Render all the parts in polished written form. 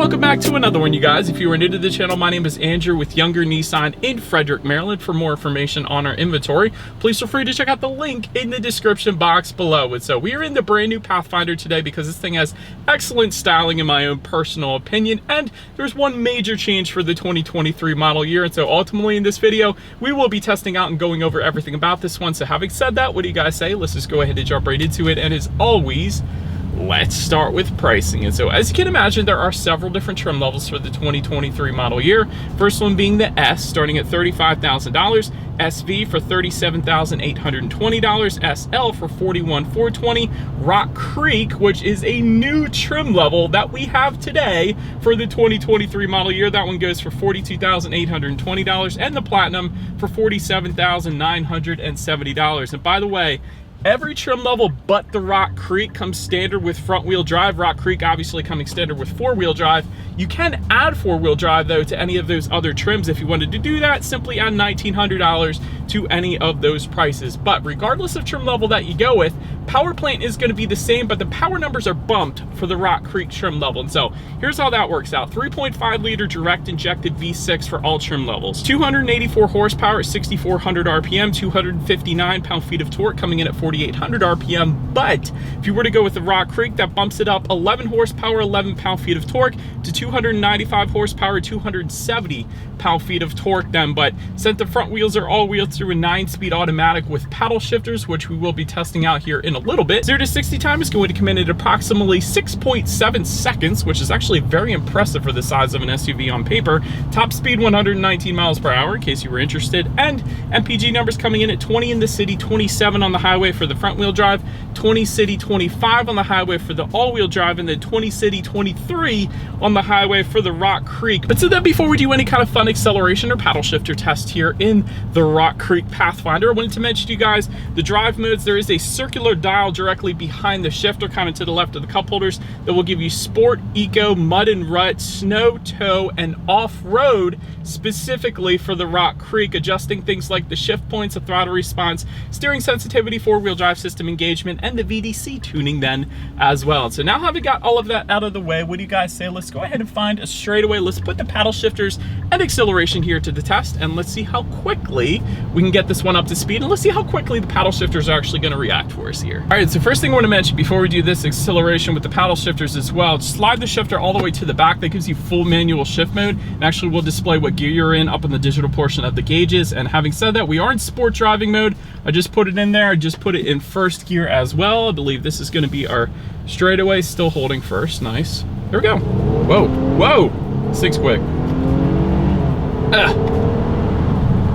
welcome back to another one, you guys. If you are new to the channel, my name is Andrew with Younger Nissan in Frederick, Maryland. For more information on our inventory, please feel free to check out the link in the description box below. And so we are in the brand new Pathfinder today because this thing has excellent styling in my own personal opinion, and there's one major change for the 2023 model year. And so ultimately in this video, we will be testing out and going over everything about this one. So having said that, what do you guys say? Let's just go ahead and jump right into it. And as always, let's start with pricing. And so as you can imagine, there are several different trim levels for the 2023 model year. First one being the S, starting at $35,000, SV for $37,820, SL for $41,420, Rock Creek, which is a new trim level that we have today for the 2023 model year. That one goes for $42,820, and the Platinum for $47,970. And by the way, every trim level but the Rock Creek comes standard with front-wheel drive. Rock Creek obviously coming standard with four-wheel drive. You can add four-wheel drive though to any of those other trims. If you wanted to do that, simply add $1,900 to any of those prices. But regardless of trim level that you go with, power plant is going to be the same, but the power numbers are bumped for the Rock Creek trim level. And so here's how that works out. 3.5 liter direct injected V6 for all trim levels, 284 horsepower at 6,400 RPM, 259 pound-feet of torque, coming in at 4,800 RPM. But if you were to go with the Rock Creek, that bumps it up 11 horsepower, 11 pound-feet of torque to 295 horsepower, 270 pound-feet of torque then. But since the front wheels are all wheeled through a 9-speed automatic with paddle shifters, which we will be testing out here in a little bit, 0 to 60 time is going to come in at approximately 6.7 seconds, which is actually very impressive for the size of an SUV on paper. Top speed 119 miles per hour, in case you were interested, and MPG numbers coming in at 20 in the city, 27 on the highway for the front wheel drive, 20 city, 25 on the highway for the all-wheel drive, and then 20 city, 23 on the highway for the Rock Creek. But so then, before we do any kind of fun acceleration or paddle shifter test here in the Rock Creek Pathfinder, I wanted to mention to you guys the drive modes. There is a circular dial directly behind the shifter, kind of to the left of the cup holders, that will give you sport, eco, mud and rut, snow, tow, and off-road specifically for the Rock Creek, adjusting things like the shift points, the throttle response, steering sensitivity, four-wheel drive system engagement, and the VDC tuning then as well. So now having got all of that out of the way, what do you guys say? Let's go ahead and find a straightaway. Let's put the paddle shifters and acceleration here to the test, and let's see how quickly we can get this one up to speed, and let's see how quickly the paddle shifters are actually going to react for us here. All right, so first thing I want to mention before we do this acceleration with the paddle shifters as well, slide the shifter all the way to the back. That gives you full manual shift mode, and actually will display what gear you're in up on the digital portion of the gauges. And having said that, we are in sport driving mode. I just put it in there. I just put it in first gear as well. I believe this is going to be our straightaway, still holding first. Nice. There we go. Whoa, whoa, six quick.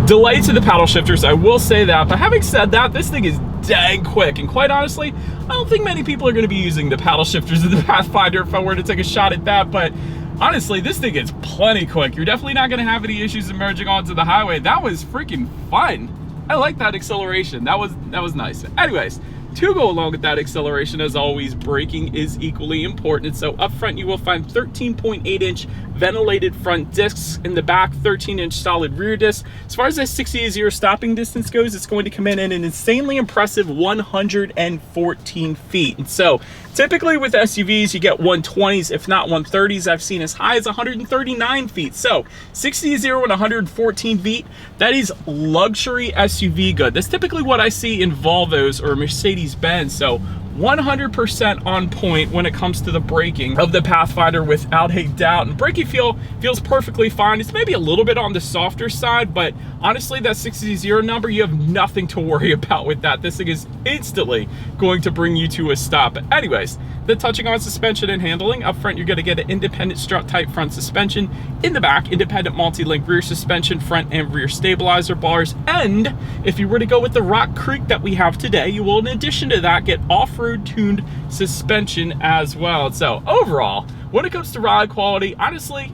Delay to the paddle shifters, I will say that, but having said that, this thing is dang quick, and quite honestly, I don't think many people are going to be using the paddle shifters of the Pathfinder if I were to take a shot at that. But honestly, this thing is plenty quick. You're definitely not going to have any issues emerging onto the highway. That was freaking fun. I like that acceleration. That was nice. Anyways, to go along with that acceleration, as always, braking is equally important. So up front, you will find 13.8-inch ventilated front discs. In the back, 13-inch solid rear disc. As far as that 60 to 0 stopping distance goes, it's going to come in at an insanely impressive 114 feet. And so typically with SUVs, you get 120s, if not 130s. I've seen as high as 139 feet. So 60 to 0 and 114 feet, that is luxury SUV good. That's typically what I see in Volvos or Mercedes-Benz. So 100% on point when it comes to the braking of the Pathfinder without a doubt. And braking feels perfectly fine. It's maybe a little bit on the softer side, but honestly, that 60 to 0 number, you have nothing to worry about with that. This thing is instantly going to bring you to a stop. But anyways, then touching on suspension and handling, up front, you're going to get an independent strut type front suspension. In the back, independent multi-link rear suspension, front and rear stabilizer bars. And if you were to go with the Rock Creek that we have today, you will, in addition to that, get off-road tuned suspension as well. So overall, when it comes to ride quality, honestly,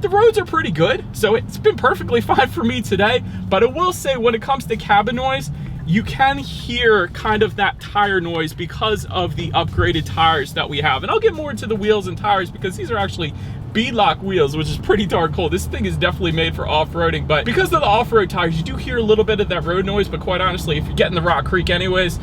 the roads are pretty good. So it's been perfectly fine for me today. But I will say, when it comes to cabin noise, you can hear kind of that tire noise because of the upgraded tires that we have. And I'll get more into the wheels and tires because these are actually beadlock wheels, which is pretty darn cool. This thing is definitely made for off-roading, but because of the off-road tires, you do hear a little bit of that road noise. But quite honestly, if you're getting the Rock Creek anyways,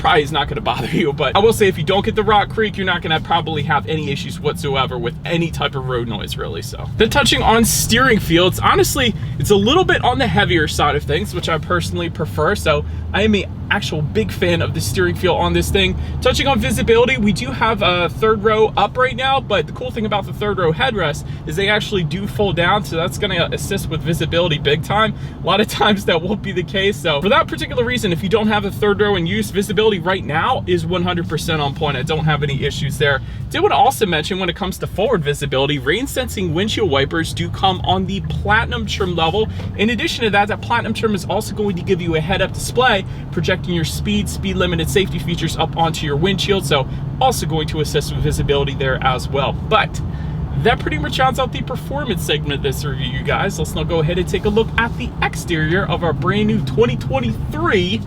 probably is not going to bother you. But I will say, if you don't get the Rock Creek, you're not going to probably have any issues whatsoever with any type of road noise, really. So then touching on steering feel, honestly, it's a little bit on the heavier side of things, which I personally prefer. So I am a actual big fan of the steering feel on this thing. Touching on visibility, we do have a third row up right now, but the cool thing about the third row headrest is they actually do fold down, so that's going to assist with visibility big time. A lot of times that won't be the case. So for that particular reason, if you don't have a third row in use, visibility right now is 100% on point. I don't have any issues there. Did want to also mention, when it comes to forward visibility, rain sensing windshield wipers do come on the platinum trim level. In addition to that, that platinum trim is also going to give you a head-up display projecting your speed limited safety features up onto your windshield, so also going to assist with visibility there as well. But that pretty much rounds out the performance segment of this review, you guys. Let's now go ahead and take a look at the exterior of our brand new 2023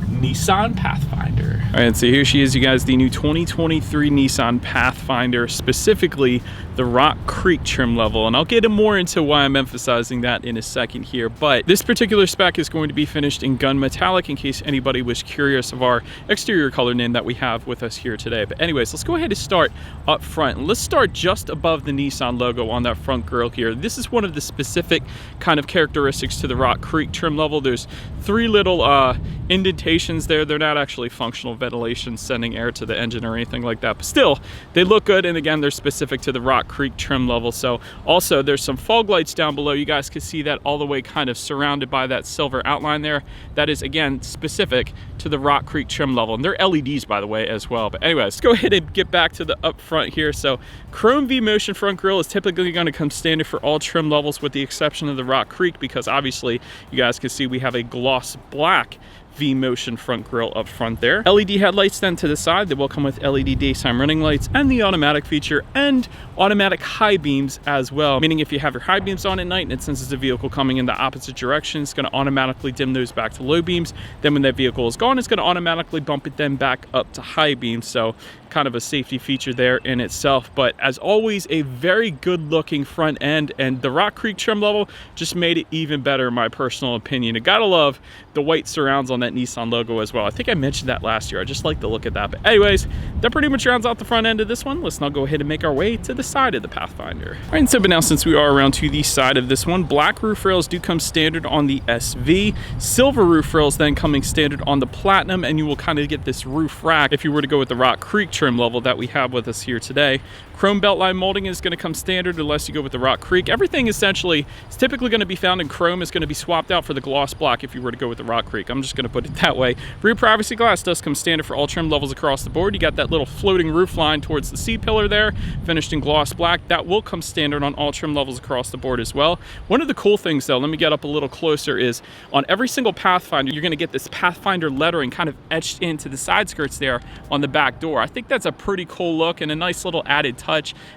Nissan Pathfinder. All right, so here she is, you guys, the new 2023 Nissan Pathfinder, specifically the Rock Creek trim level, and I'll get more into why I'm emphasizing that in a second here. But this particular spec is going to be finished in gun metallic, in case anybody was curious of our exterior color name that we have with us here today. But anyways, let's go ahead and start up front, and let's start just above the Nissan logo on that front grille here. This is one of the specific kind of characteristics to the Rock Creek trim level. There's three little indentations there. They're not actually functional ventilation sending air to the engine or anything like that, but still they look good, and again, they're specific to the Rock Creek trim level. So also there's some fog lights down below. You guys can see that all the way kind of surrounded by that silver outline there. That is again specific to the Rock Creek trim level, and they're LEDs by the way as well. But anyways, let's go ahead and get back to the up front here. So chrome V motion front grille is typically going to come standard for all trim levels with the exception of the Rock Creek, because obviously you guys can see we have a gloss black V motion front grille up front there. LED headlights then to the side. They will come with LED daytime running lights and the automatic feature, and automatic high beams as well, meaning if you have your high beams on at night and it senses a vehicle coming in the opposite direction, it's going to automatically dim those back to low beams. Then when that vehicle is gone, it's going to automatically bump it then back up to high beams. So kind of a safety feature there in itself. But as always, a very good looking front end, and the Rock Creek trim level just made it even better in my personal opinion. You gotta love the white surrounds on that Nissan logo as well. I think I mentioned that last year. I just like the look of that. But anyways, that pretty much rounds out the front end of this one. Let's now go ahead and make our way to the side of the Pathfinder. All right, so but now since we are around to the side of this one, black roof rails do come standard on the SV. Silver roof rails then coming standard on the Platinum, and you will kind of get this roof rack if you were to go with the Rock Creek trim level that we have with us here today. Chrome beltline molding is going to come standard unless you go with the Rock Creek. Everything essentially is typically going to be found in chrome is going to be swapped out for the gloss black if you were to go with the Rock Creek. I'm just going to put it that way. Rear privacy glass does come standard for all trim levels across the board. You got that little floating roof line towards the C-pillar there, finished in gloss black. That will come standard on all trim levels across the board as well. One of the cool things though, let me get up a little closer, is on every single Pathfinder, you're going to get this Pathfinder lettering kind of etched into the side skirts there on the back door. I think that's a pretty cool look and a nice little added touch.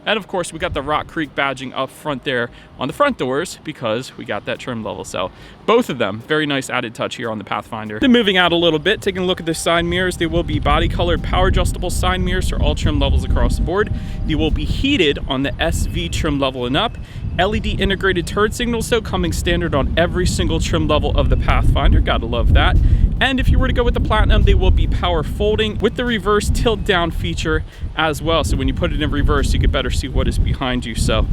And of course, we got the Rock Creek badging up front there on the front doors because we got that trim level. So both of them, very nice added touch here on the Pathfinder. Then moving out a little bit, taking a look at the side mirrors, they will be body colored power adjustable side mirrors for all trim levels across the board. They will be heated on the SV trim level and up. LED integrated turn signals though coming standard on every single trim level of the Pathfinder. Gotta love that. And if you were to go with the Platinum, they will be power folding with the reverse tilt down feature as well. So when you put it in reverse, you can better see what is behind you. So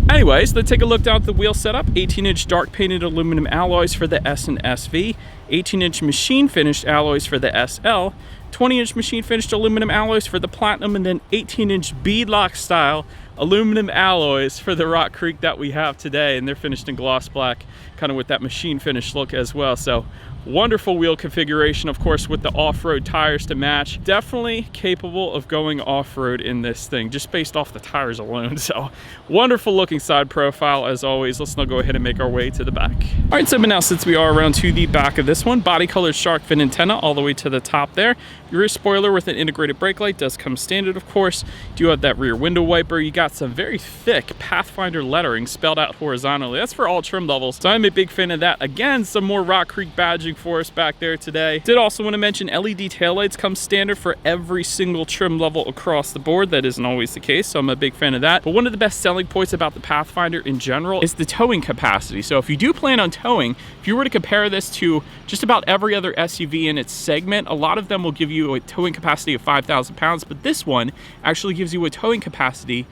anyways, let's take a look down at the wheel setup. 18-inch dark painted aluminum alloys for the S and SV, 18-inch machine finished alloys for the SL, 20-inch machine finished aluminum alloys for the Platinum, and then 18-inch beadlock style aluminum alloys for the Rock Creek that we have today, and they're finished in gloss black, kind of with that machine finish look as well. So wonderful wheel configuration, of course, with the off-road tires to match. Definitely capable of going off-road in this thing, just based off the tires alone. So wonderful looking side profile as always. Let's now go ahead and make our way to the back. All right, so but now since we are around to the back of this one, body colored shark fin antenna all the way to the top there. Your rear spoiler with an integrated brake light does come standard, of course. Do have that rear window wiper. You got some very thick Pathfinder lettering spelled out horizontally. That's for all trim levels, so I'm a big fan of that. Again, some more Rock Creek badging charging for us back there today. Did also want to mention LED taillights come standard for every single trim level across the board. That isn't always the case, so I'm a big fan of that. But one of the best selling points about the Pathfinder in general is the towing capacity. So if you do plan on towing, if you were to compare this to just about every other SUV in its segment, a lot of them will give you a towing capacity of 5,000 pounds, but this one actually gives you a towing capacity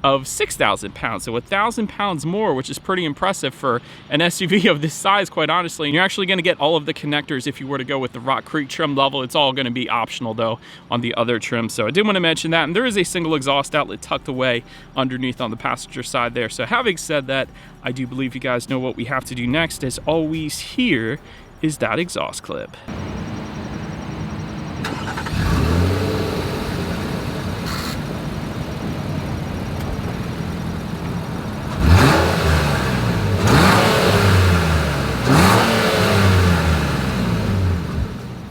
of 6,000 pounds, so 1,000 pounds more, which is pretty impressive for an SUV of this size, quite honestly. And you're actually going to get all of the connectors if you were to go with the Rock Creek trim level. It's all going to be optional though on the other trim, so I did want to mention that. And there is a single exhaust outlet tucked away underneath on the passenger side there. So having said that, I do believe you guys know what we have to do next. As always, here is that exhaust clip.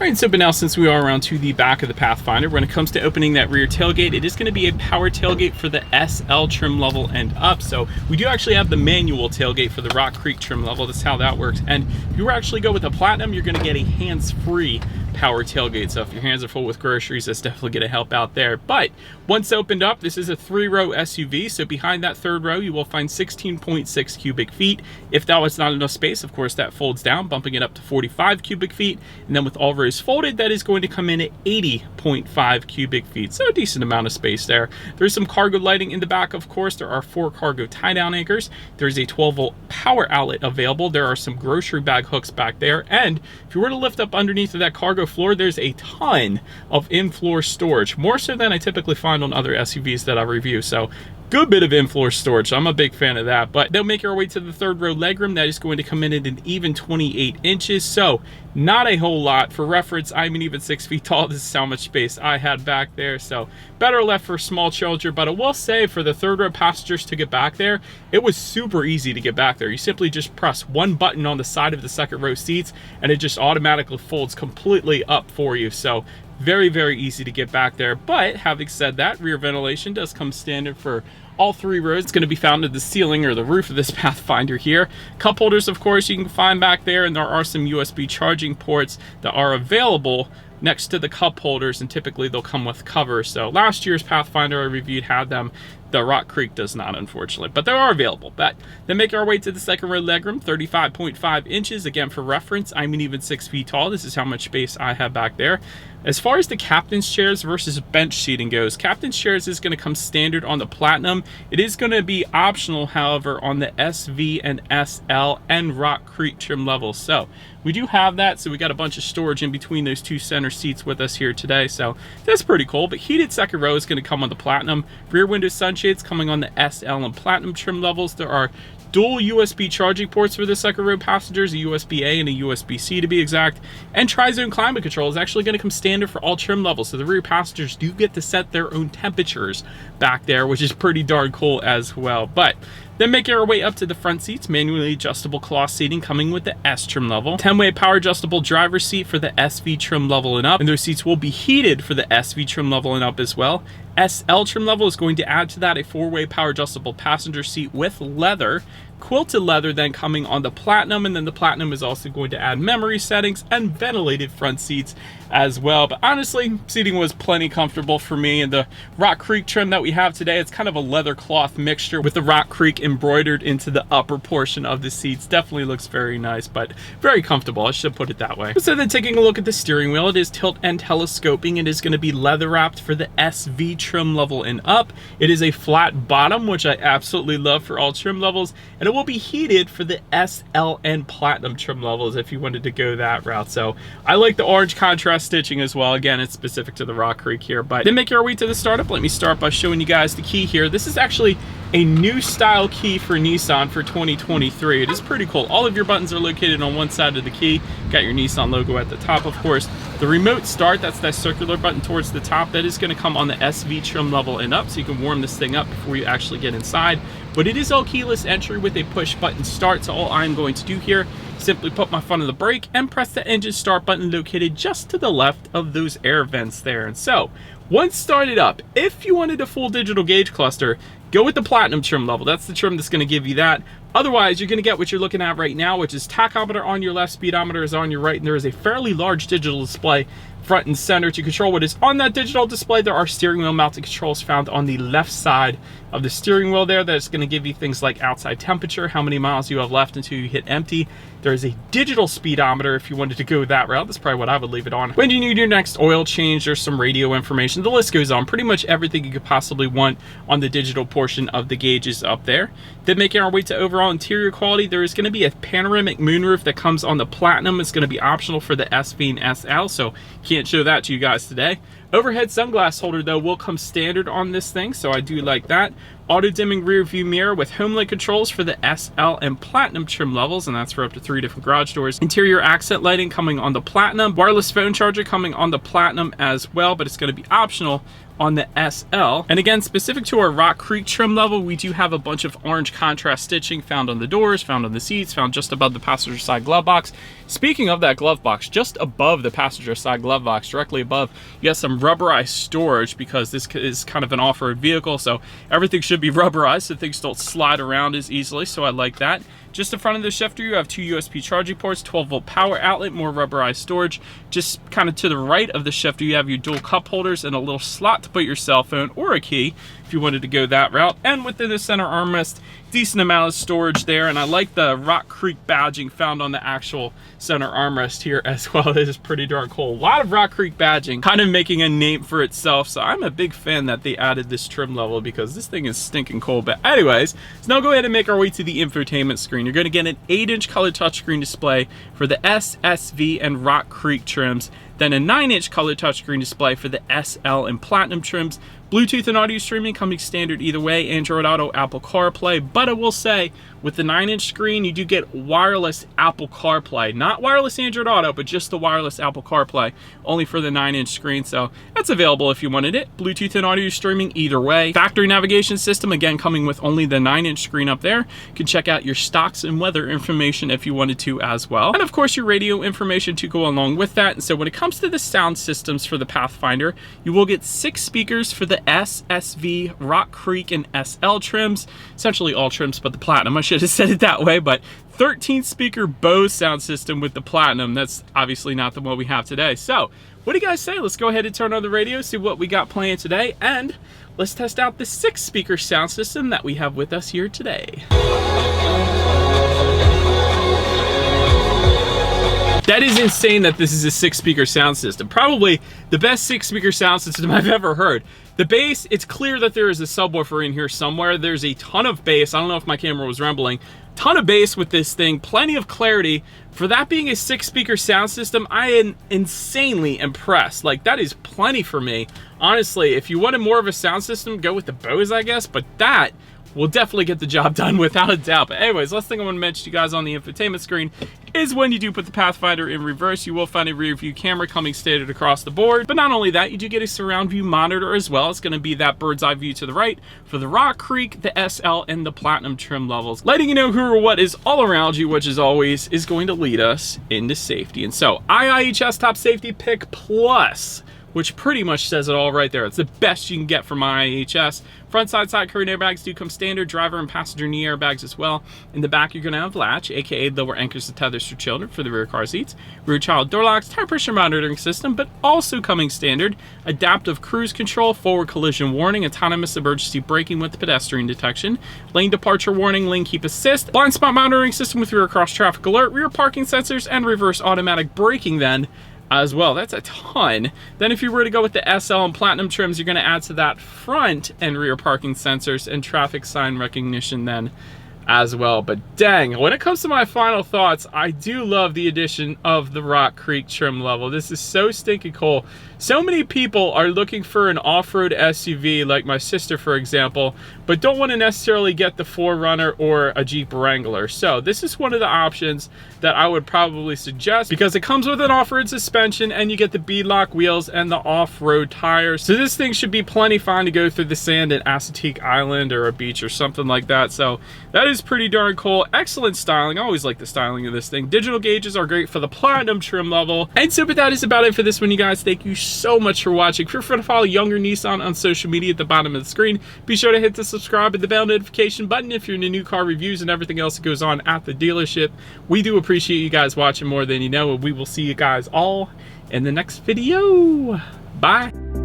Alright, so but now since we are around to the back of the Pathfinder, when it comes to opening that rear tailgate, it is going to be a power tailgate for the SL trim level and up. So we do actually have the manual tailgate for the Rock Creek trim level. That's how that works. And if you actually go with the Platinum, you're going to get a hands-free power tailgate. So if your hands are full with groceries, that's definitely going to help out there. But once opened up, this is a 3-row SUV. So behind that 3rd row, you will find 16.6 cubic feet. If that was not enough space, of course, that folds down, bumping it up to 45 cubic feet. And then with all rows folded, that is going to come in at 80.5 cubic feet. So a decent amount of space there. There's some cargo lighting in the back, of course. There are 4 cargo tie-down anchors. There's a 12-volt power outlet available. There are some grocery bag hooks back there. And if you were to lift up underneath of that cargo floor, there's a ton of in-floor storage, more so than I typically find on other SUVs that I review. So good bit of in-floor storage. I'm a big fan of that. But they'll make our way to the 3rd row legroom. That is going to come in at an even 28 inches. So not a whole lot. For reference, I'm an even 6 feet tall. This is how much space I had back there. So better left for a small charger. But I will say, for the 3rd row passengers to get back there, it was super easy to get back there. You simply just press one button on the side of the 2nd row seats and it just automatically folds completely up for you. So very, very easy to get back there. But having said that, rear ventilation does come standard for all 3 rows. It's going to be found at the ceiling or the roof of this Pathfinder here. Cup holders, of course, you can find back there, and there are some USB charging ports that are available next to the cup holders, and typically they'll come with covers. So last year's Pathfinder I reviewed had them. The Rock Creek does not, unfortunately, but they are available. But then make our way to the 2nd row legroom, 35.5 inches. Again, for reference, I'm an even 6 feet tall. This is how much space I have back there. As far as the captain's chairs versus bench seating goes, captain's chairs is going to come standard on the Platinum. It is going to be optional, however, on the SV and SL and Rock Creek trim levels. So we do have that. So we got a bunch of storage in between those 2 center seats with us here today. So that's pretty cool. But heated 2nd row is going to come on the Platinum. Rear window sunshades coming on the SL and Platinum trim levels. There are dual USB charging ports for the 2nd row passengers, a USB-A and a USB-C to be exact. And tri-zone climate control is actually going to come standard for all trim levels. So the rear passengers do get to set their own temperatures back there, which is pretty darn cool as well. But then making our way up to the front seats, manually adjustable cloth seating coming with the S trim level. 10-way power adjustable driver's seat for the SV trim level and up. And those seats will be heated for the SV trim level and up as well. SL trim level is going to add to that a 4-way power adjustable passenger seat with leather. Quilted leather then coming on the Platinum, and then the Platinum is also going to add memory settings and ventilated front seats as well. But honestly, seating was plenty comfortable for me. And the Rock Creek trim that we have today, it's kind of a leather cloth mixture with the Rock Creek embroidered into the upper portion of the seats. Definitely looks very nice, but very comfortable, I should put it that way. So then taking a look at the steering wheel, it is tilt and telescoping. It is going to be leather wrapped for the SV trim level and up. It is a flat bottom, which I absolutely love for all trim levels, and it will be heated for the SL and Platinum trim levels if you wanted to go that route. So I like the orange contrast stitching as well. Again, it's specific to the Rock Creek here. But then make our way to the startup. Let me start by showing you guys the key here. This is actually a new style key for Nissan for 2023. It is pretty cool. All of your buttons are located on one side of the key. Got your Nissan logo at the top, of course. The remote start, that's that circular button towards the top, that is going to come on the SV trim level and up, so you can warm this thing up before you actually get inside. But it is all keyless entry with a push button start, so all I'm going to do here, simply put my foot on the brake and press the engine start button located just to the left of those air vents there. And so once started up, if you wanted a full digital gauge cluster, go with the Platinum trim level. That's the trim that's going to give you that. Otherwise, you're going to get what you're looking at right now, which is tachometer on your left, speedometer is on your right, and there is a fairly large digital display front and center to control what is on that digital display. There are steering wheel mounted controls found on the left side of the steering wheel there. That's going to give you things like outside temperature, how many miles you have left until you hit empty. There is a digital speedometer if you wanted to go that route. That's probably what I would leave it on. When you need your next oil change, there's some radio information. The list goes on. Pretty much everything you could possibly want on the digital portion of the gauges up there. Then making our way to overall interior quality, there is going to be a panoramic moonroof that comes on the Platinum. It's going to be optional for the SV and SL, so can't show that to you guys today. Overhead sunglass holder though will come standard on this thing, so I do like that. Auto dimming rear view mirror with HomeLink controls for the SL and Platinum trim levels, and that's for up to 3 different garage doors. Interior accent lighting coming on the Platinum. Wireless phone charger coming on the Platinum as well, but it's going to be optional on the SL. And again, specific to our Rock Creek trim level, we do have a bunch of orange contrast stitching found on the doors, found on the seats, found just above the passenger side glove box. Speaking of that glove box, just above the passenger side glove box, directly above, you have some rubberized storage because this is kind of an off-road vehicle, so everything should be rubberized so things don't slide around as easily, so I like that. Just in front of the shifter, you have 2 USB charging ports, 12-volt power outlet, more rubberized storage. Just kind of to the right of the shifter, you have your dual cup holders and a little slot to put your cell phone or a key if you wanted to go that route. And within the center armrest, decent amount of storage there, and I like the Rock Creek badging found on the actual center armrest here as well. It is pretty darn cool. A lot of Rock Creek badging, kind of making a name for itself, so I'm a big fan that they added this trim level because this thing is stinking cool. But anyways, so now go ahead and make our way to the infotainment screen. You're going to get an 8-inch color touchscreen display for the S, SV, and Rock Creek trims, then a 9-inch color touchscreen display for the SL and Platinum trims. Bluetooth and audio streaming coming standard either way, Android Auto, Apple CarPlay, but I will say with the 9-inch screen you do get wireless Apple CarPlay, not wireless Android Auto, but just the wireless Apple CarPlay, only for the 9-inch screen, so that's available if you wanted it. Bluetooth and audio streaming either way. Factory navigation system, again coming with only the 9-inch screen up there. You can check out your stocks and weather information if you wanted to as well, and of course your radio information to go along with that. And so when it comes to the sound systems for the Pathfinder, you will get 6 speakers for the S, SV, Rock Creek, and SL trims, essentially all trims but the Platinum. I should have said it that way, but 13 speaker Bose sound system with the Platinum. That's obviously not the one we have today. So what do you guys say? Let's go ahead and turn on the radio, see what we got playing today, and let's test out the 6 speaker sound system that we have with us here today. That is insane that this is a 6-speaker sound system. Probably the best 6-speaker sound system I've ever heard. The bass, it's clear that there is a subwoofer in here somewhere. There's a ton of bass. I don't know if my camera was rambling. Ton of bass with this thing, plenty of clarity. For that being a 6-speaker sound system, I am insanely impressed. Like, that is plenty for me. Honestly, if you wanted more of a sound system, go with the Bose, I guess, but that will definitely get the job done without a doubt. But anyways, last thing I want to mention to you guys on the infotainment screen is when you do put the Pathfinder in reverse, you will find a rear view camera coming standard across the board. But not only that, you do get a surround view monitor as well. It's going to be that bird's eye view to the right for the Rock Creek, the SL, and the Platinum trim levels, letting you know who or what is all around you, which as always is going to lead us into safety. And so IIHS Top Safety Pick Plus, which pretty much says it all right there. It's the best you can get from IIHS. Front side curtain airbags do come standard, driver and passenger knee airbags as well. In the back, you're going to have latch, aka lower anchors and tethers for children for the rear car seats. Rear child door locks, tire pressure monitoring system, but also coming standard, adaptive cruise control, forward collision warning, autonomous emergency braking with pedestrian detection, lane departure warning, lane keep assist, blind spot monitoring system with rear cross traffic alert, rear parking sensors, and reverse automatic braking then as well. That's a ton. Then if you were to go with the SL and Platinum trims, you're going to add to that front and rear parking sensors and traffic sign recognition then as well. But dang, when it comes to my final thoughts, I do love the addition of the Rock Creek trim level. This is so stinking cool. So many people are looking for an off-road SUV, like my sister, for example, but don't want to necessarily get the 4Runner or a Jeep Wrangler. So this is one of the options that I would probably suggest because it comes with an off-road suspension and you get the beadlock wheels and the off-road tires. So this thing should be plenty fine to go through the sand at Assateague Island or a beach or something like that. So that is pretty darn cool. Excellent styling. I always like the styling of this thing. Digital gauges are great for the Platinum trim level. And so, but that is about it for this one, you guys. Thank you so much for watching. Feel free to follow Younger Nissan on social media at the bottom of the screen. Be sure to hit the subscribe and the bell notification button if you're into new car reviews and everything else that goes on at the dealership. We do appreciate you guys watching more than you know, and we will see you guys all in the next video. Bye.